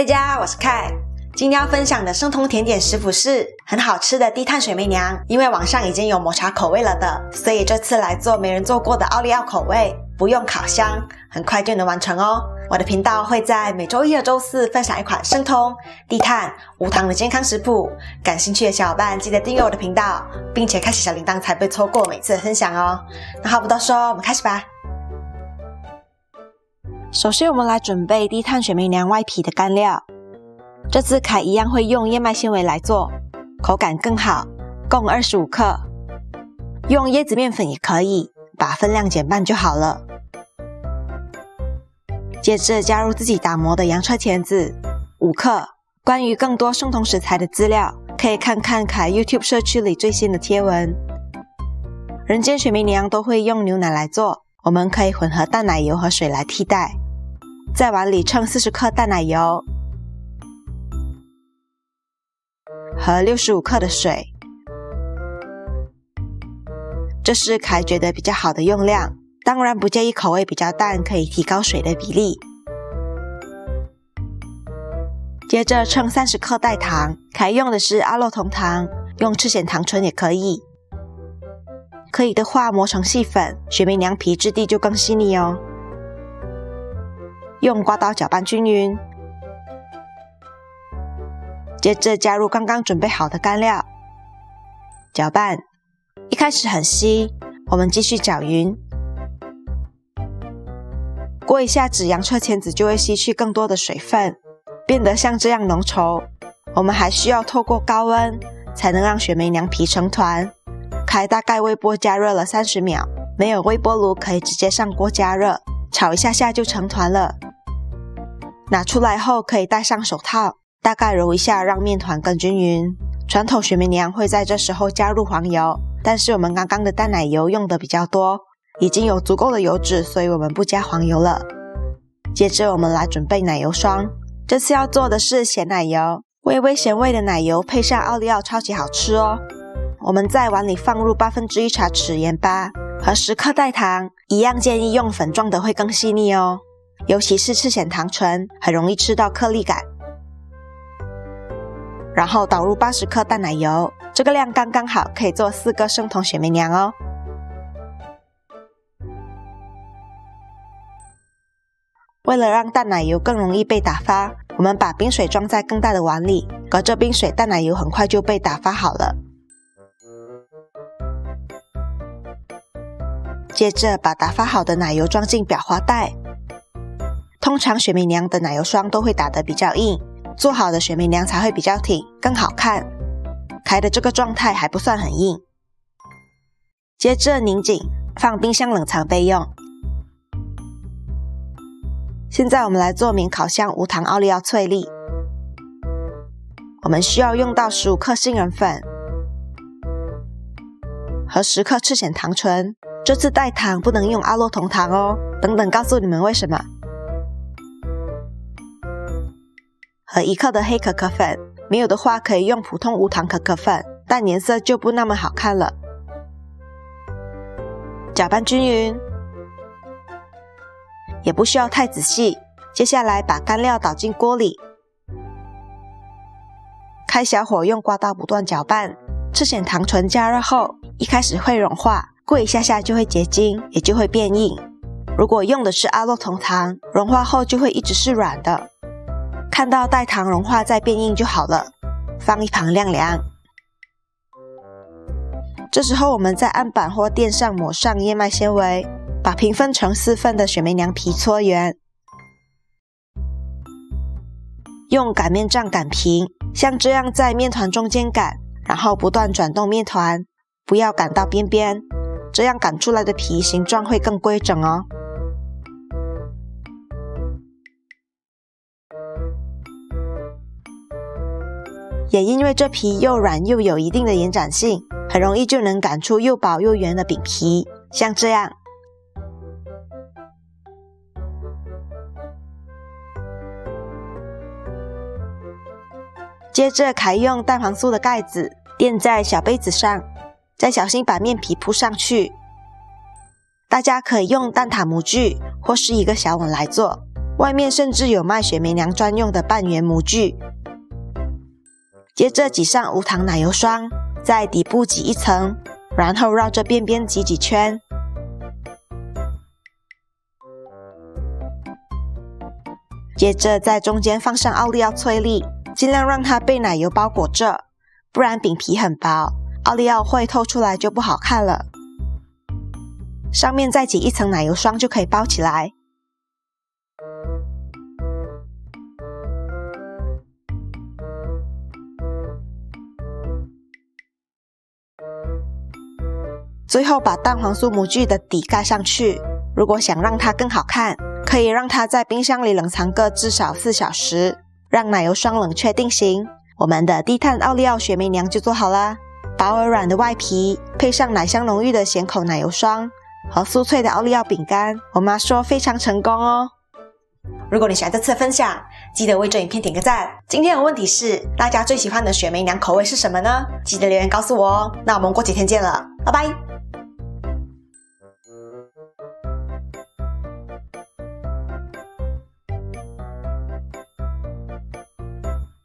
大家，我是凯。今天要分享的生酮甜点食谱是很好吃的低碳水媚娘，因为网上已经有抹茶口味了的，所以这次来做没人做过的奥利奥口味，不用烤箱，很快就能完成哦。我的频道会在每周一和周四分享一款生酮、低碳、无糖的健康食谱，感兴趣的小伙伴记得订阅我的频道，并且开启小铃铛才不会错过每次的分享哦。那话不多说，我们开始吧。首先我们来准备低碳水媚娘外皮的干料，这次凯一样会用燕麦纤维来做，口感更好，共25克。用椰子面粉也可以，把分量减半就好了。接着加入自己打磨的洋车前子5克。关于更多生酮食材的资料，可以看看凯 YouTube 社区里最新的贴文。人间水媚娘都会用牛奶来做，我们可以混合淡奶油和水来替代。在碗里称40克淡奶油和65克的水，这是凯觉得比较好的用量，当然不介意口味比较淡，可以提高水的比例。接着称30克代糖，凯用的是阿洛酮糖，用赤藓糖醇也可以。可以的话磨成细粉，水媚娘皮质地就更细腻哦。用刮刀搅拌均匀，接着加入刚刚准备好的干料，搅拌。一开始很稀，我们继续搅匀。过一下子洋车前子就会吸去更多的水分，变得像这样浓稠。我们还需要透过高温才能让水媚娘皮成团。凯大概微波加热了30秒，没有微波炉可以直接上锅加热，炒一下下就成团了。拿出来后可以戴上手套，大概揉一下让面团更均匀。传统水媚娘会在这时候加入黄油，但是我们刚刚的淡奶油用的比较多，已经有足够的油脂，所以我们不加黄油了。接着我们来准备奶油霜，这次要做的是咸奶油，微微咸味的奶油配上奥利奥超级好吃哦。我们在碗里放入1/8茶匙盐巴和10克代糖，一样建议用粉状的会更细腻哦，尤其是赤藓糖醇很容易吃到颗粒感。然后倒入80克淡奶油，这个量刚刚好，可以做4个生酮水媚娘哦。为了让淡奶油更容易被打发，我们把冰水装在更大的碗里，隔着冰水淡奶油很快就被打发好了。接着把打发好的奶油装进裱花袋。通常水媚娘的奶油霜都会打得比较硬，做好的水媚娘才会比较挺，更好看。凯的这个状态还不算很硬。接着拧紧，放冰箱冷藏备用。现在我们来做免烤箱无糖奥利奥脆粒。我们需要用到15克杏仁粉和10克赤藓糖醇，这次代糖不能用阿洛酮糖哦，等等告诉你们为什么。和1克的黑可可粉，没有的话可以用普通无糖可可粉，但颜色就不那么好看了。搅拌均匀，也不需要太仔细。接下来把干料倒进锅里，开小火用刮刀不断搅拌。赤藓糖醇加热后，一开始会融化，过一下下就会结晶，也就会变硬。如果用的是阿洛酮糖，融化后就会一直是软的。看到代糖融化再变硬就好了，放一旁晾凉。这时候我们在案板或垫上抹上燕麦纤维，把平分成4份的水媚娘皮搓圆，用擀面杖擀平，像这样在面团中间擀，然后不断转动面团，不要擀到边边，这样擀出来的皮形状会更规整哦。也因为这皮又软又有一定的延展性，很容易就能擀出又薄又圆的饼皮，像这样。接着凯用蛋黄酥的盖子垫在小杯子上，再小心把面皮铺上去。大家可以用蛋挞模具或是一个小碗来做，外面甚至有卖雪媚娘专用的半圆模具。接着挤上无糖奶油霜，在底部挤一层，然后绕着边边挤几圈。接着在中间放上奥利奥脆粒，尽量让它被奶油包裹着，不然饼皮很薄，奥利奥会透出来就不好看了。上面再挤一层奶油霜就可以包起来。最后把蛋黄酥模具的底盖上去，如果想让它更好看，可以让它在冰箱里冷藏个至少4小时，让奶油霜冷却定型。我们的低碳奥利奥雪媚娘就做好啦。薄而软的外皮，配上奶香浓郁的咸口奶油霜和酥脆的奥利奥饼干，我妈说非常成功哦。如果你喜欢这次的分享，记得为这影片点个赞。今天的问题是，大家最喜欢的雪媚娘口味是什么呢？记得留言告诉我哦。那我们过几天见了，拜拜。